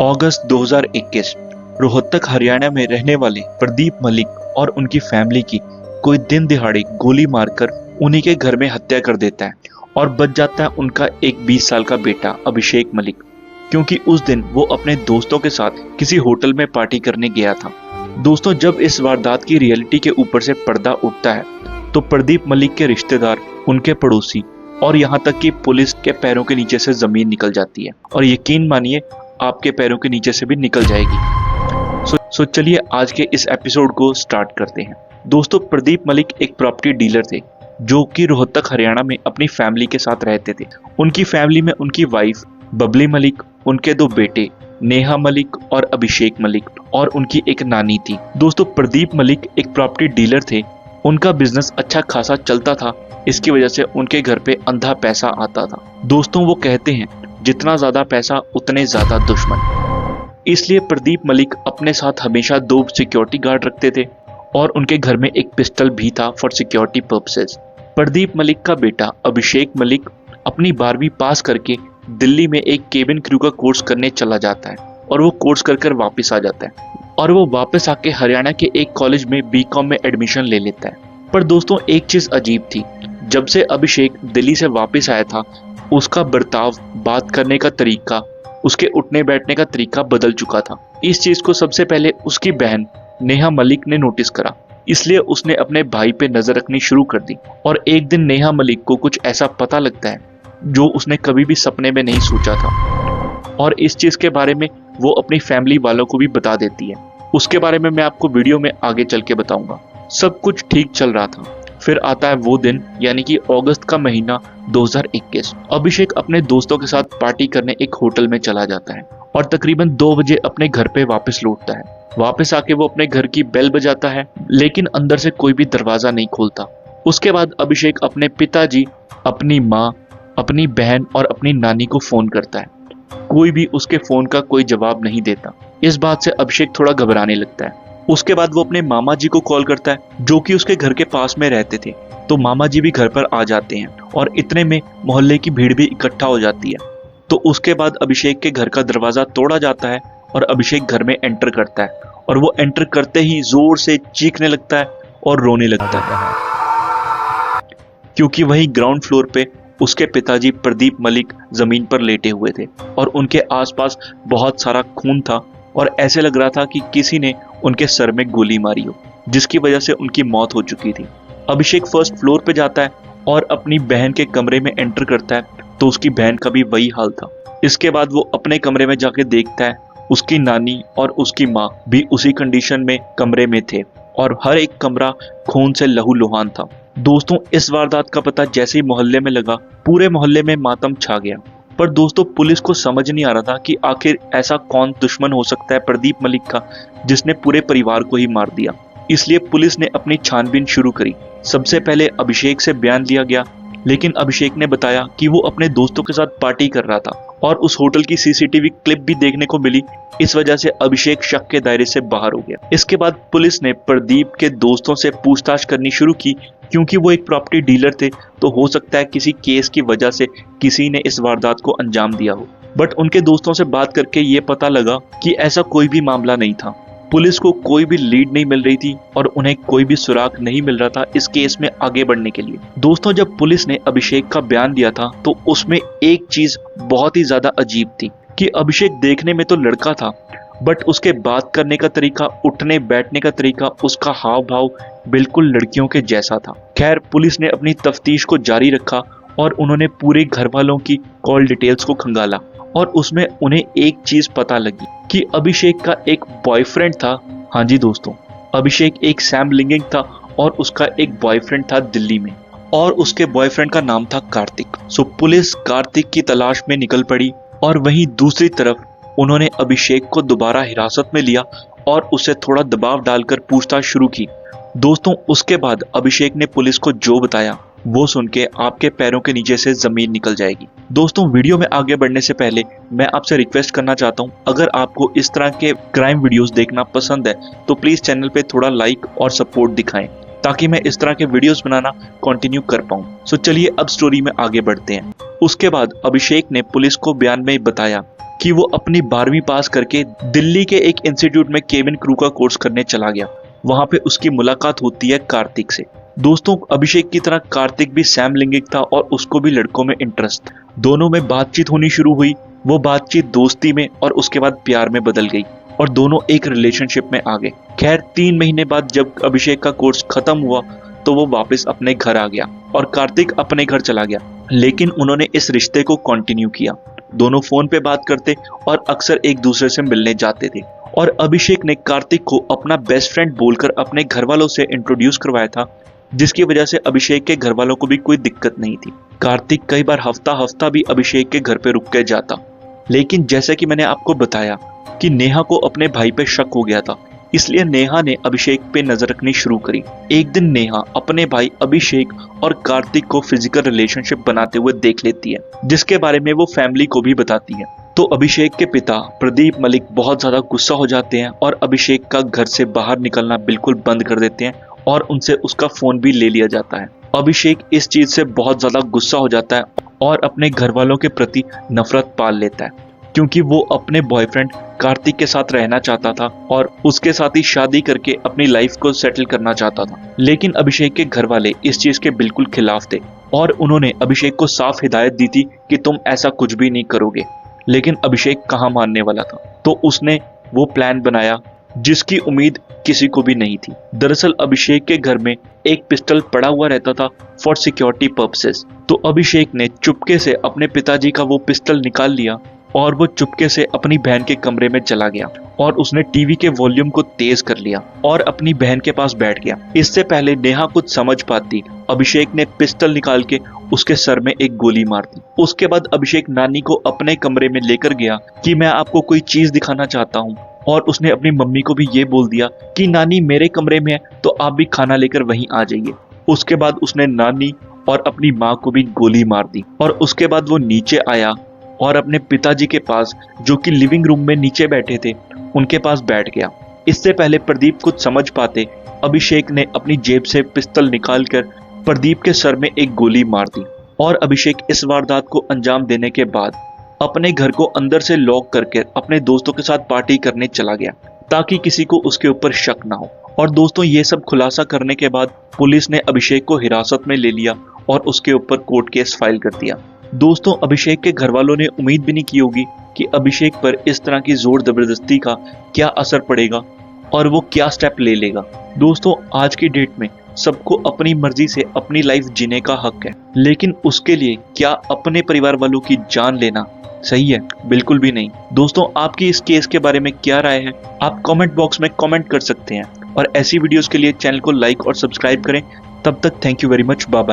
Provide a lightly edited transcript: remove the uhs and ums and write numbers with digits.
अगस्त 2021 रोहतक हरियाणा में रहने वाले प्रदीप मलिक और उनकी फैमिली की कोई दिन दिहाड़े गोली मारकर उन्हीं के घर में हत्या कर देता है और बच जाता है उनका एक 20 साल का बेटा अभिषेक मलिक, क्योंकि उस दिन वो अपने दोस्तों के साथ किसी होटल में पार्टी करने गया था। दोस्तों, जब इस वारदात की रियलिटी के ऊपर से पर्दा उठता है तो प्रदीप मलिक के रिश्तेदार, उनके पड़ोसी और यहाँ तक कि पुलिस के पैरों के नीचे से जमीन निकल जाती है और यकीन मानिए आपके पैरों के नीचे से भी निकल जाएगी। सो चलिए आज के इस एपिसोड को स्टार्ट करते हैं। दोस्तों, प्रदीप मलिक एक प्रॉपर्टी डीलर थे जो कि रोहतक हरियाणा में अपनी फैमिली के साथ रहते थे। उनकी फैमिली में उनकी वाइफ बबली मलिक, उनके 2 बेटे नेहा मलिक और अभिषेक मलिक और उनकी एक नानी थी। दोस्तों, प्रदीप मलिक एक प्रॉपर्टी डीलर थे। उनका बिजनेस अच्छा खासा चलता था, इसकी वजह से उनके घर पे अंधा पैसा आता था। दोस्तों, वो कहते हैं जितना ज्यादा पैसा उतने ज्यादा दुश्मन। इसलिए प्रदीप मलिक अपने साथ हमेशा 2 सिक्योरिटी गार्ड रखते थे और उनके घर में एक पिस्टल भी था for security purposes. Pradeep Malik का बेटा अभिषेक मलिक अपनी 12वीं पास करके दिल्ली में एक केबिन क्रू का कोर्स करने चला जाता है और वो कोर्स कर वापस आ जाता है और वो वापस आके हरियाणा के एक कॉलेज में बीकॉम में एडमिशन ले लेता है। पर दोस्तों, एक चीज अजीब थी, जब से अभिषेक दिल्ली से वापस आया था उसका बर्ताव, बात करने का तरीका, उसके उठने बैठने का तरीका बदल चुका था। इस चीज को सबसे पहले उसकी बहन नेहा मलिक ने नोटिस करा, इसलिए उसने अपने भाई पे नजर रखनी शुरू कर दी और एक दिन नेहा मलिक को कुछ ऐसा पता लगता है जो उसने कभी भी सपने में नहीं सोचा था और इस चीज के बारे में वो अपनी फैमिली वालों को भी बता देती है। उसके बारे में मैं आपको वीडियो में आगे चल के बताऊंगा। सब कुछ ठीक चल रहा था, फिर आता है वो दिन, यानी कि अगस्त का महीना 2021। अभिषेक अपने दोस्तों के साथ पार्टी करने एक होटल में चला जाता है और तकरीबन 2 बजे अपने घर पे वापस लौटता है। वापस आके वो अपने घर की बेल बजाता है, लेकिन अंदर से कोई भी दरवाजा नहीं खोलता। उसके बाद अभिषेक अपने पिताजी, अपनी माँ, अपनी बहन और अपनी नानी को फोन करता है। कोई भी उसके फोन का कोई जवाब नहीं देता। इस बात से अभिषेक थोड़ा घबराने लगता है। उसके बाद वो अपने मामा जी को कॉल करता है जो कि उसके घर के पास में रहते थे। तो मामा जी भी घर पर आ जाते हैं और इतने में मोहल्ले की भीड़ भी इकट्ठा हो जाती है। तो उसके बाद अभिषेक के घर का दरवाजा तोड़ा जाता है और अभिषेक घर में एंटर करता है और वो एंटर करते ही जोर से चीखने लगता है और रोने लगता है, क्योंकि वही ग्राउंड फ्लोर पे उसके पिताजी प्रदीप मलिक जमीन पर लेटे हुए थे और उनके आसपास बहुत सारा खून था और ऐसे लग रहा था कि किसी ने उनके सर में गोली मारी हो, जिसकी वजह से उनकी मौत हो चुकी थी। अभिषेक फर्स्ट फ्लोर पे जाता है और अपनी बहन के कमरे में एंटर करता है तो उसकी बहन का भी वही हाल था। इसके बाद वो अपने कमरे में जाके देखता है उसकी नानी और उसकी माँ भी उसी कंडीशन में कमरे में थे और हर एक कमरा खून से लहूलुहान था। दोस्तों, इस वारदात का पता जैसे ही मोहल्ले में लगा, पूरे मोहल्ले में मातम छा गया। पर दोस्तों, पुलिस को समझ नहीं आ रहा था कि आखिर ऐसा कौन दुश्मन हो सकता है प्रदीप मलिक का जिसने पूरे परिवार को ही मार दिया। इसलिए पुलिस ने अपनी छानबीन शुरू करी। सबसे पहले अभिषेक से बयान लिया गया, लेकिन अभिषेक ने बताया कि वो अपने दोस्तों के साथ पार्टी कर रहा था और उस होटल की सीसीटीवी क्लिप भी देखने को मिली। इस वजह से अभिषेक शक के दायरे से बाहर हो गया। इसके बाद पुलिस ने प्रदीप के दोस्तों से पूछताछ करनी शुरू की, क्योंकि वो एक प्रॉपर्टी डीलर थे तो हो सकता है किसी केस की वजह से किसी ने इस वारदात को अंजाम दिया हो। बट उनके दोस्तों से बात करके ये पता लगा कि ऐसा कोई भी मामला नहीं था। पुलिस को कोई भी लीड नहीं मिल रही थी और उन्हें कोई भी सुराग नहीं मिल रहा था इस केस में आगे बढ़ने के लिए। दोस्तों, जब पुलिस ने अभिषेक का बयान दिया था तो उसमें एक चीज बहुत ही ज्यादा अजीब थी कि अभिषेक देखने में तो लड़का था, बट उसके बात करने का तरीका, उठने बैठने का तरीका, उसका हाव भाव बिल्कुल लड़कियों के जैसा था। खैर, पुलिस ने अपनी तफ्तीश को जारी रखा और उन्होंने पूरे घर वालों की कॉल डिटेल्स को खंगाला और उसमें उन्हें एक चीज पता लगी कि अभिषेक का एक बॉयफ्रेंड था। हाँ जी दोस्तों, अभिषेक एक सैम लिंगिंग था और उसका एक बॉयफ्रेंड था दिल्ली में और उसके बॉयफ्रेंड का नाम था कार्तिक। सो पुलिस कार्तिक की तलाश में निकल पड़ी और वहीं दूसरी तरफ उन्होंने अभिषेक को दोबारा हिरासत में लिया और उसे थोड़ा दबाव डालकर पूछताछ शुरू की। दोस्तों, उसके बाद अभिषेक ने पुलिस को जो बताया वो सुन के आपके पैरों के नीचे से जमीन निकल जाएगी। दोस्तों, वीडियो में आगे बढ़ने से पहले मैं आपसे रिक्वेस्ट करना चाहता हूं, अगर आपको इस तरह के क्राइम वीडियोस देखना पसंद है तो प्लीज चैनल पे थोड़ा लाइक और सपोर्ट दिखाएं ताकि मैं इस तरह के वीडियोस बनाना कंटिन्यू कर पाऊं। सो चलिए अब स्टोरी में आगे बढ़ते हैं। उसके बाद अभिषेक ने पुलिस को बयान में बताया कि वो अपनी 12वीं पास करके दिल्ली के एक इंस्टीट्यूट में केबिन क्रू का कोर्स करने चला गया। वहां पे उसकी मुलाकात होती है कार्तिक से। दोस्तों, अभिषेक की तरह कार्तिक भी सैम लिंगिक था और उसको भी लड़कों में इंटरेस्ट था। दोनों में बातचीत होनी शुरू हुई। वो बातचीत दोस्ती में और उसके बाद प्यार में बदल गई और दोनों एक रिलेशनशिप में आ गए। खैर 3 महीने बाद जब अभिषेक का कोर्स खत्म हुआ तो वो वापस अपने घर आ गया और कार्तिक अपने घर चला गया। लेकिन उन्होंने इस रिश्ते को कंटिन्यू किया। दोनों फोन पे बात करते और अक्सर एक दूसरे से मिलने जाते थे। और अभिषेक ने कार्तिक को अपना बेस्ट फ्रेंड बोलकर अपने घर वालों से इंट्रोड्यूस करवाया था, जिसकी वजह से अभिषेक के घर वालों को भी कोई दिक्कत नहीं थी। कार्तिक कई बार हफ्ता हफ्ता भी अभिषेक के घर पे रुक के जाता। लेकिन जैसा कि मैंने आपको बताया कि नेहा को अपने भाई पे शक हो गया था, इसलिए नेहा ने अभिषेक पे नजर रखनी शुरू करी। एक दिन नेहा अपने भाई अभिषेक और कार्तिक को फिजिकल रिलेशनशिप बनाते हुए देख लेती है, जिसके बारे में वो फैमिली को भी बताती है। तो अभिषेक के पिता प्रदीप मलिक बहुत ज्यादा गुस्सा हो जाते हैं और अभिषेक का घर से बाहर निकलना बिल्कुल बंद कर देते हैं और उनसे उसका फोन भी ले लिया जाता है। अभिषेक इस चीज से बहुत ज्यादा गुस्सा हो जाता है और अपने घर वालों के प्रति नफरत पाल लेता है, क्योंकि वो अपने बॉयफ्रेंड कार्तिक के साथ रहना चाहता था और उसके साथ ही शादी करके अपनी लाइफ को सेटल करना चाहता था। लेकिन अभिषेक के घर वाले इस चीज के बिल्कुल खिलाफ थे और उन्होंने अभिषेक को साफ हिदायत दी थी कि तुम ऐसा कुछ भी नहीं करोगे। लेकिन अभिषेक कहाँ मानने वाला था, तो उसने वो प्लान बनाया जिसकी उम्मीद किसी को भी नहीं थी। दरअसल अभिषेक के घर में एक पिस्टल पड़ा हुआ रहता था फॉर सिक्योरिटी पर्पसेस। तो अभिषेक ने चुपके से अपने पिताजी का वो पिस्टल निकाल लिया और वो चुपके से अपनी बहन के कमरे में चला गया और उसने टीवी के वॉल्यूम को तेज कर लिया और अपनी बहन के पास बैठ गया। इससे पहले नेहा कुछ समझ पाती, अभिषेक ने पिस्टल निकाल के उसके सर में एक गोली मार दी। उसके बाद अभिषेक नानी को अपने कमरे में लेकर गया कि मैं आपको कोई चीज दिखाना चाहता हूँ, और उसने अपनी मम्मी को भी ये बोल दिया कि नानी मेरे कमरे में है तो आप भी खाना लेकर वहीं आ जाइए। उसके बाद उसने नानी और अपनी माँ को भी गोली मार दी और उसके बाद वो नीचे आया और अपने पिताजी के पास, जो कि लिविंग रूम में नीचे बैठे थे, उनके पास बैठ गया। इससे पहले प्रदीप कुछ समझ पाते, अभिषेक ने अपनी जेब से पिस्तौल निकालकर प्रदीप के सर में एक गोली मार दी और अभिषेक इस वारदात को अंजाम देने के बाद अपने घर को अंदर से लॉक करके अपने दोस्तों के साथ पार्टी करने चला गया ताकि किसी को उसके ऊपर शक ना हो। और दोस्तों, ये सब खुलासा करने के बाद पुलिस ने अभिषेक को हिरासत में ले लिया और उसके ऊपर कोर्ट केस फाइल कर दिया। दोस्तों, अभिषेक के घर वालों ने उम्मीद भी नहीं की होगी कि अभिषेक पर इस तरह की जोर जबरदस्ती का क्या असर पड़ेगा और वो क्या स्टेप ले लेगा। दोस्तों, आज की डेट में सबको अपनी मर्जी से अपनी लाइफ जीने का हक है, लेकिन उसके लिए क्या अपने परिवार वालों की जान लेना सही है? बिल्कुल भी नहीं। दोस्तों, आपकी इस केस के बारे में क्या राय है? आप कमेंट बॉक्स में कमेंट कर सकते हैं और ऐसी वीडियोस के लिए चैनल को लाइक और सब्सक्राइब करें। तब तक thank you very much, bye bye.